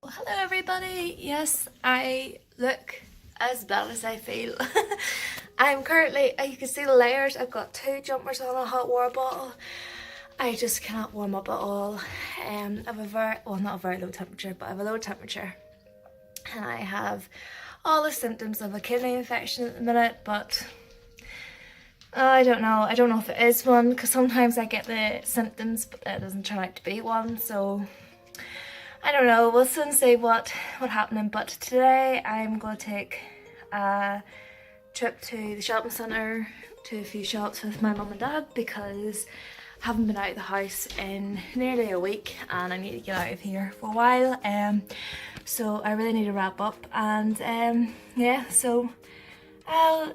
Well, hello everybody. Yes, I look as bad as I feel. I'm currently, you can see the layers. I've got 2 jumpers on a hot water bottle. I just cannot warm up at all. I have a very, well, not a very low temperature, but I have a low temperature. And I have all the symptoms of a kidney infection at the minute, but I don't know. I don't know if it is one, because sometimes I get the symptoms, but it doesn't turn out to be one, so I don't know. We'll soon see what's happening. But today I'm going to take a trip to the shopping centre, to a few shops with my mum and dad, because I haven't been out of the house in nearly a week and I need to get out of here for a while. So I really need to wrap up, and yeah, so I'll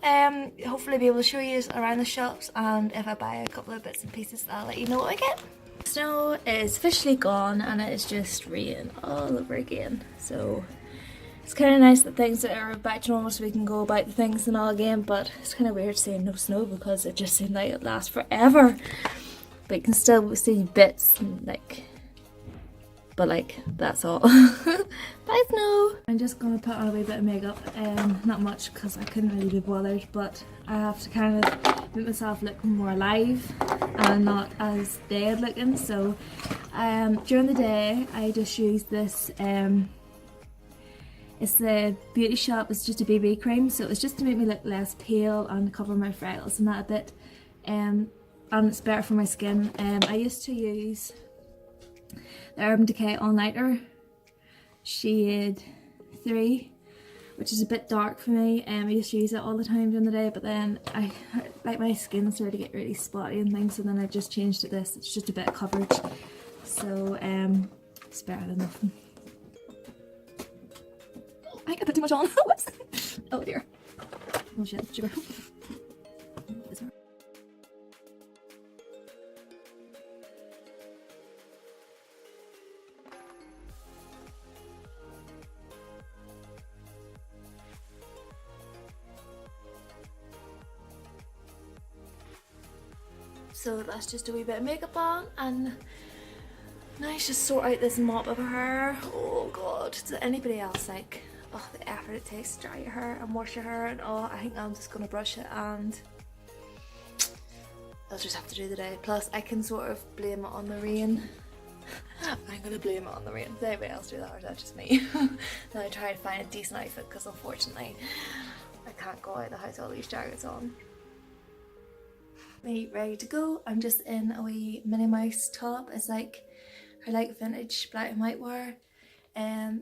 hopefully be able to show you around the shops, and if I buy a couple of bits and pieces I'll let you know what I get. Snow is officially gone and it is just raining all over again, so it's kind of nice that things are back to normal so we can go about the things and all again, but it's kind of weird seeing no snow because it just seemed like it lasts forever, but you can still see bits and but that's all. Bye snow! I'm just gonna put on a wee bit of makeup, not much because I couldn't really be bothered, but I have to kind of make myself look more alive and not as dead looking. So during the day I just use this, it's the Beauty Shop, it's just a BB cream, so it's just to make me look less pale and cover my freckles and that a bit, and it's better for my skin. I used to use the Urban Decay All Nighter shade 3, which is a bit dark for me. I used to use it all the time during the day, but then my skin started to get really spotty and things, so then I just changed to this. It's just a bit of coverage, so it's better than nothing. I think I put too much on. Oh dear. Oh shit, sugar. So that's just a wee bit of makeup on, and now I just sort out this mop of her hair. Oh god, does anybody else the effort it takes to dry your hair and wash your hair and all? I think I'm just gonna brush it and I'll just have to do the day. Plus I can sort of blame it on the rain. I'm gonna blame it on the rain. Does anybody else do that, or is that just me? Now I try to find a decent outfit because unfortunately I can't go out of the house with all these jackets on. Me ready to go. I'm just in a wee Minnie Mouse top. It's I like vintage black and white wear,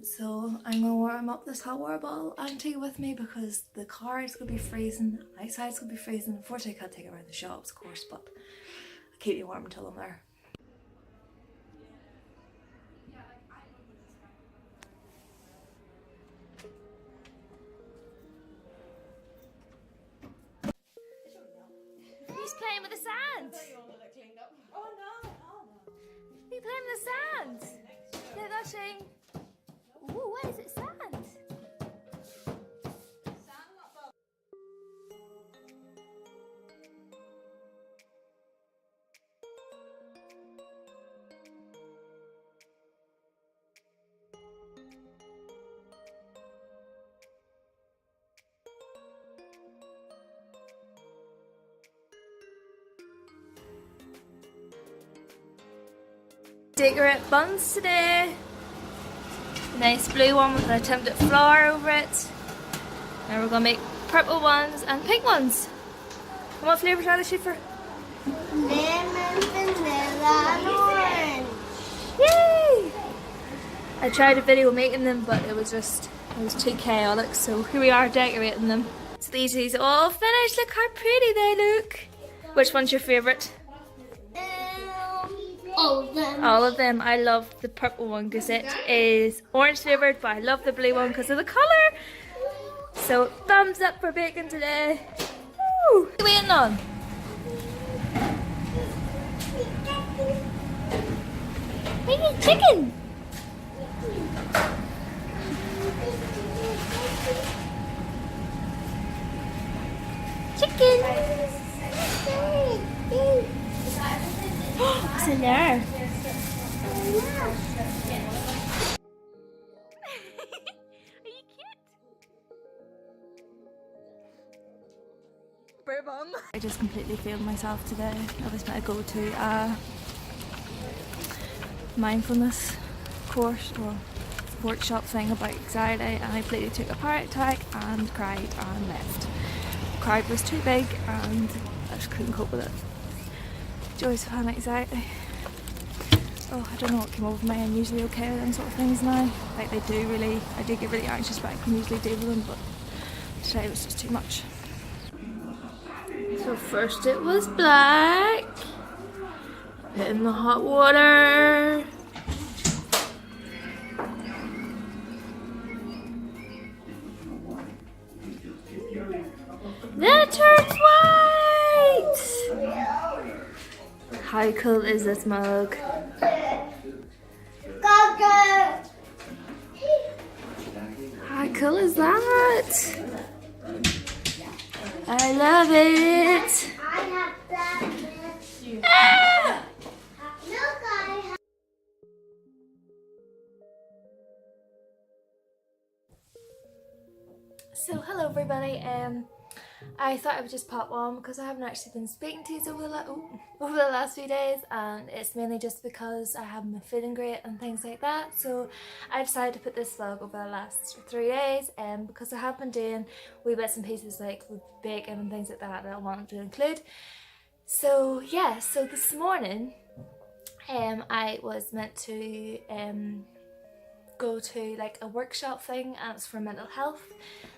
so I'm gonna warm up this hot water bottle and take it with me because the car is gonna be freezing, outside's gonna be freezing. Unfortunately I can't take it around the shops, of course, but I'll keep you warm until I'm there. He's playing with the sand. Oh no! He's playing with the sand. Yeah, that's shame. Ooh, what is it? Sand. Decorate buns today. Nice blue one with an attempted flower over it. Now we're gonna make purple ones and pink ones. And what flavours are they, Schiffer? Lemon, vanilla, and orange. Yay! I tried a video making them, but it was too chaotic, so here we are decorating them. So these are all finished. Look how pretty they look. Which one's your favourite? All of them. All of them. I love the purple one because it is orange flavoured, but I love the blue one because of the colour. So thumbs up for baking today. Woo! What are you waiting on? Maybe chicken. Chicken. What's in there? you cute? I just completely failed myself today. I was meant to go to a mindfulness course or workshop thing about anxiety, and I completely took a panic attack and cried and left. The crowd was too big and I just couldn't cope with it. Joys of having anxiety. Oh, I don't know what came over me. I'm usually okay with them sort of things now. Like I do get really anxious, but I can usually deal with them, but today was just too much. So first it was black, put in the hot water. Then it turns white! How cool is this mug? How cool is that? I love it! Ah! So hello everybody, I thought I would just pop on because I haven't actually been speaking to you over the last few days, and it's mainly just because I haven't been feeling great and things like that. So I decided to put this vlog over the last 3 days, because I have been doing wee bits and pieces like with baking and things like that I wanted to include. So yeah, so this morning I was meant to go to like a workshop thing, and it's for mental health.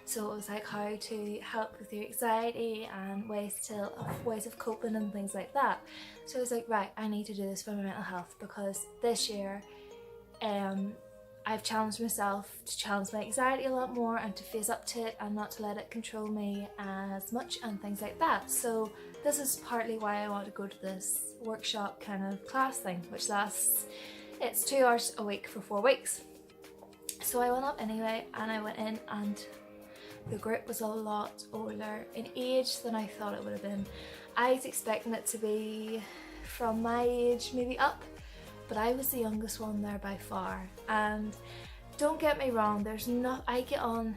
So it was like how to help with your anxiety and ways of coping and things like that. So I was like, right, I need to do this for my mental health, because this year I've challenged myself to challenge my anxiety a lot more and to face up to it and not to let it control me as much and things like that. So this is partly why I want to go to this workshop kind of class thing, which it's 2 hours a week for 4 weeks. So I went up anyway, and I went in, and the group was a lot older in age than I thought it would have been. I was expecting it to be from my age, maybe up, but I was the youngest one there by far. And don't get me wrong, I get on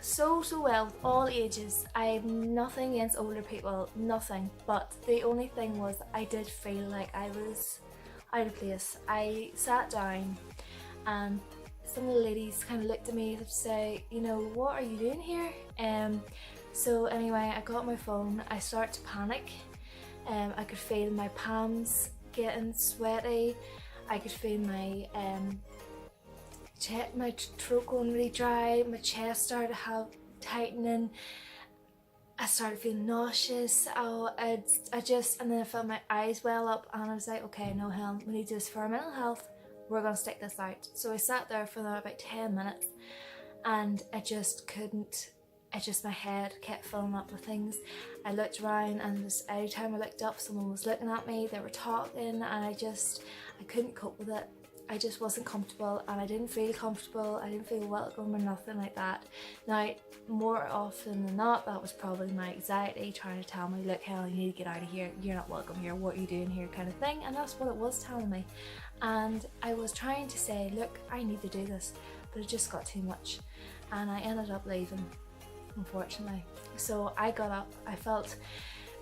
so well with all ages. I have nothing against older people, nothing, but the only thing was I did feel like I was out of place. I sat down and some of the ladies kind of looked at me to say, you know, what are you doing here? So anyway, I got my phone, I started to panic. I could feel my palms getting sweaty. I could feel my throat going really dry. My chest started to have tightening. I started feeling nauseous. And then I felt my eyes well up, and I was like, okay, no, Helen, we need to do this for our mental health. We're gonna stick this out. So I sat there for about 10 minutes, and I just couldn't. My head kept filling up with things. I looked around, and every time I looked up, someone was looking at me. They were talking, and I couldn't cope with it. I just wasn't comfortable, and I didn't feel comfortable. I didn't feel welcome or nothing like that. Now, more often than not, that was probably my anxiety trying to tell me, look, Helen, you need to get out of here. You're not welcome here. What are you doing here, kind of thing. And that's what it was telling me. And I was trying to say, look, I need to do this, but it just got too much, and I ended up leaving, unfortunately. So I got up, I felt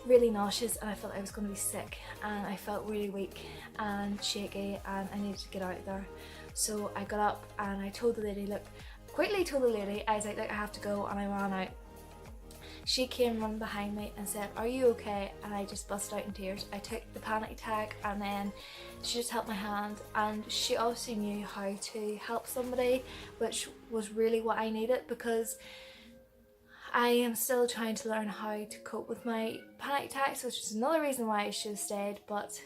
really nauseous, and I felt I was going to be sick, and I felt really weak and shaky, and I needed to get out of there. So I got up and I told the lady, I was like, look, I have to go, and I ran out. She came running behind me and said, are you okay? And I just busted out in tears. I took the panic attack, and then she just held my hand, and she obviously knew how to help somebody, which was really what I needed, because I am still trying to learn how to cope with my panic attacks, which is another reason why I should have stayed, but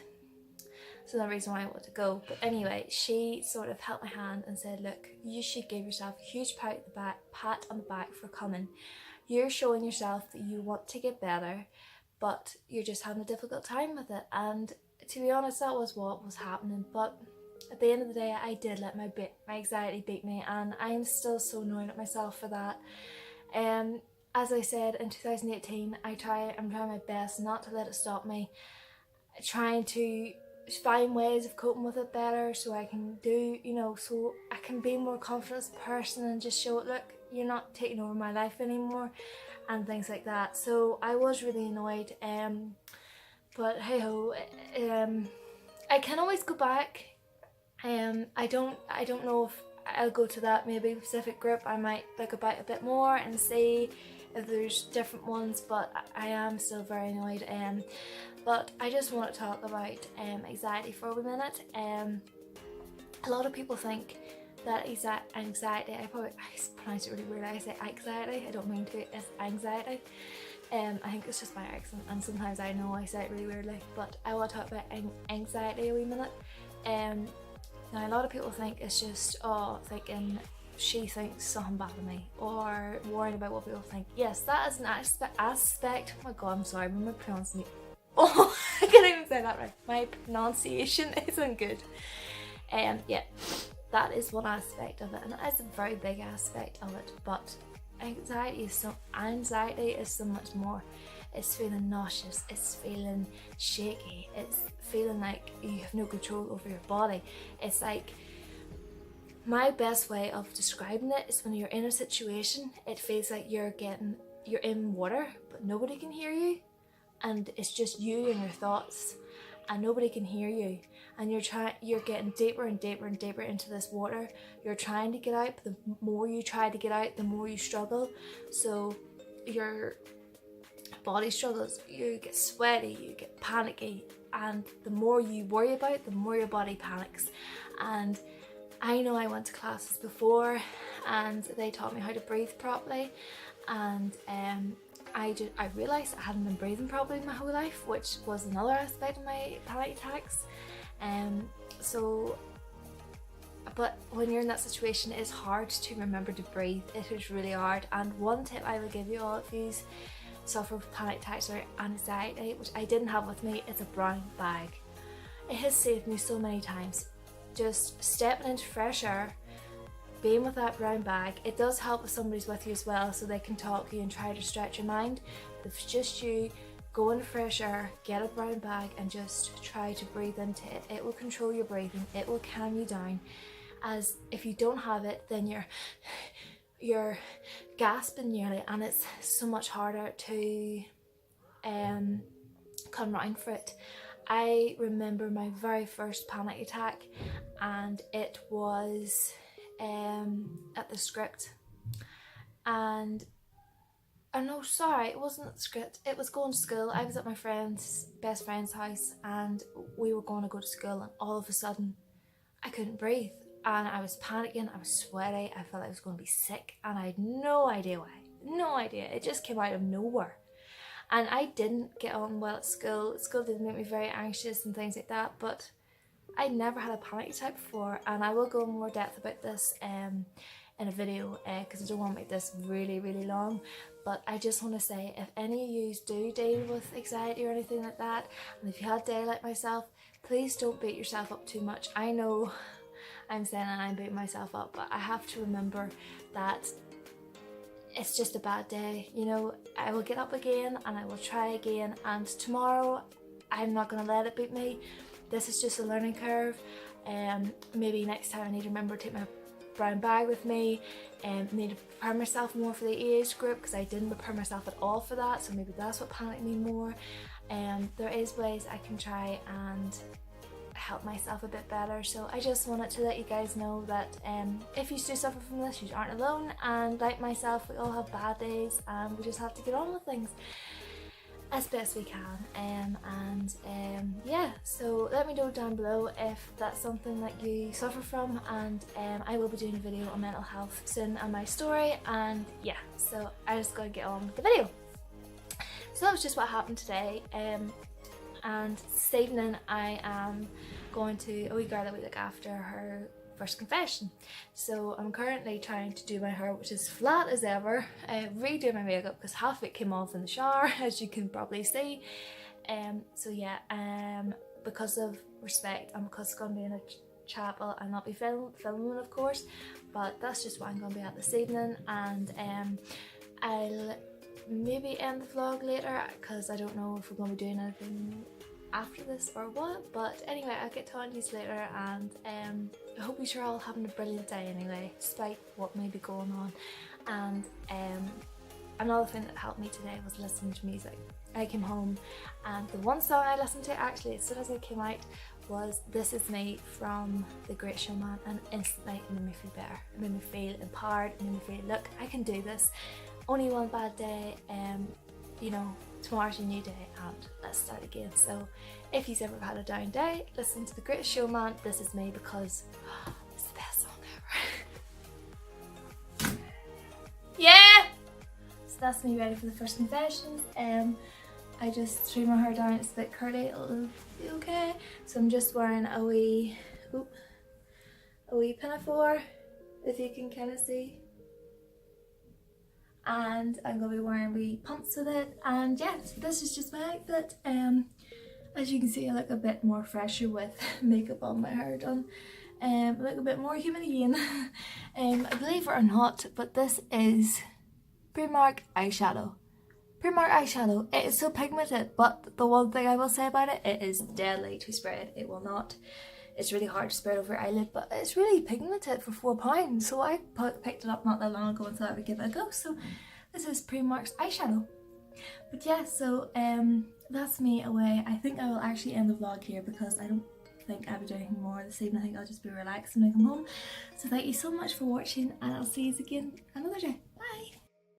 it's another reason why I want to go. But anyway, she sort of held my hand and said, look, you should give yourself a huge pat on the back for coming. You're showing yourself that you want to get better, but you're just having a difficult time with it. And to be honest, that was what was happening. But at the end of the day, I did let my anxiety beat me, and I'm still so annoyed at myself for that. As I said, in 2018, I'm trying my best not to let it stop me. Trying to find ways of coping with it better, so I can do, you know, so I can be more confident as a person and just show it, look, you're not taking over my life anymore, and things like that. So I was really annoyed, but hey ho, I can always go back. I don't know if I'll go to that maybe specific group. I might look about a bit more and see if there's different ones, but I am still very annoyed. But I just want to talk about anxiety for a minute. A lot of people think that anxiety, I pronounce it really weird. I say anxiety, I don't mean to, it's anxiety. I think it's just my accent, and sometimes I know I say it really weirdly, but I want to talk about anxiety a wee minute. Now a lot of people think it's just, thinking she thinks something bad of me, or worrying about what people think. Yes, that is an aspect. Oh my god, I'm sorry, my pronunciation. Oh, I can't even say that right. My pronunciation isn't good. Yeah, that is one aspect of it, and that is a very big aspect of it. But anxiety is so much more. It's feeling nauseous, it's feeling shaky, it's feeling like you have no control over your body. It's like, my best way of describing it is when you're in a situation, it feels like you're in water, but nobody can hear you, and it's just you and your thoughts, and nobody can hear you, and you're getting deeper and deeper and deeper into this water. You're trying to get out, but the more you try to get out, the more you struggle. So your body struggles, you get sweaty, you get panicky, and the more you worry about it, the more your body panics. And I know I went to classes before and they taught me how to breathe properly, and I realised I hadn't been breathing properly my whole life, which was another aspect of my panic attacks. But when you're in that situation, it's hard to remember to breathe. It is really hard. And one tip I will give you all, if you suffer with panic attacks or anxiety, which I didn't have with me, is a brown bag. It has saved me so many times. Just stepping into fresh air, being with that brown bag. It does help if somebody's with you as well, so they can talk to you and try to stretch your mind. But if it's just you, go into fresh air, get a brown bag and just try to breathe into it. It will control your breathing, it will calm you down. As if you don't have it, then you're gasping nearly, and it's so much harder to come round for it. I remember my very first panic attack, and it was at the script, and no, sorry, it wasn't at the script, it was going to school. I was at my best friend's house, and we were going to go to school, and all of a sudden I couldn't breathe, and I was panicking, I was sweaty, I felt like I was going to be sick, and I had no idea why. No idea. It just came out of nowhere. And I didn't get on well at school. School did make me very anxious and things like that, but I'd never had a panic attack before, and I will go in more depth about this in a video, because I don't want to make this really, really long. But I just want to say, if any of you do deal with anxiety or anything like that, and if you had a day like myself, please don't beat yourself up too much. I know I'm saying that I'm beating myself up, but I have to remember that it's just a bad day. You know, I will get up again and I will try again, and tomorrow I'm not going to let it beat me. This is just a learning curve. Maybe next time I need to remember to take my brown bag with me, and need to prepare myself more for the age group, because I didn't prepare myself at all for that, so maybe that's what panicked me more. There is ways I can try and help myself a bit better. So I just wanted to let you guys know that if you do suffer from this, you aren't alone, and like myself, we all have bad days, and we just have to get on with things as best we can. Yeah, so let me know down below if that's something that you suffer from, and I will be doing a video on mental health soon on my story. And yeah, so I just gotta get on with the video. So that was just what happened today. And this evening I am going to a wee girl that we look after her first confession. So I'm currently trying to do my hair, which is flat as ever, redo my makeup because half of it came off in the shower, as you can probably see. So yeah, because of respect and because it's going to be in a chapel, I'll not be filming of course, but that's just what I'm going to be at this evening. And I'll maybe end the vlog later, because I don't know if we're going to be doing anything after this or what, but anyway, I'll get to on you later, and I hope you're all having a brilliant day anyway, despite what may be going on. And another thing that helped me today was listening to music. I came home and the one song I listened to actually as soon as I came out was This Is Me from The Great Showman, and instantly it made me feel better. It made me feel empowered, it made me feel, look, I can do this. Only one bad day, you know, tomorrow's a new day and let's start again. So if you've ever had a down day, listen to The Great Showman, This Is Me, because it's the best song ever. Yeah! So that's me ready for the first confessions. I just trim my hair down, it's a bit curly, it'll be okay. So I'm just wearing a wee pinafore, if you can kind of see. And I'm going to be wearing wee pumps with it, and yeah, so this is just my outfit. As you can see, I look a bit more fresher with makeup on, my hair done. I look a bit more human again. Believe it or not, but this is Primark eyeshadow. Primark eyeshadow, it is so pigmented, but the one thing I will say about it, it is deadly to spread. It will not, it's really hard to spread over your eyelid, but it's really pigmented for £4. So I picked it up not that long ago and thought I would give it a go. So this is Primark's eyeshadow. But yeah, so that's me away. I think I will actually end the vlog here because I don't think I'll be doing anything more this evening. I think I'll just be relaxed when I come home. So thank you so much for watching, and I'll see you again another day.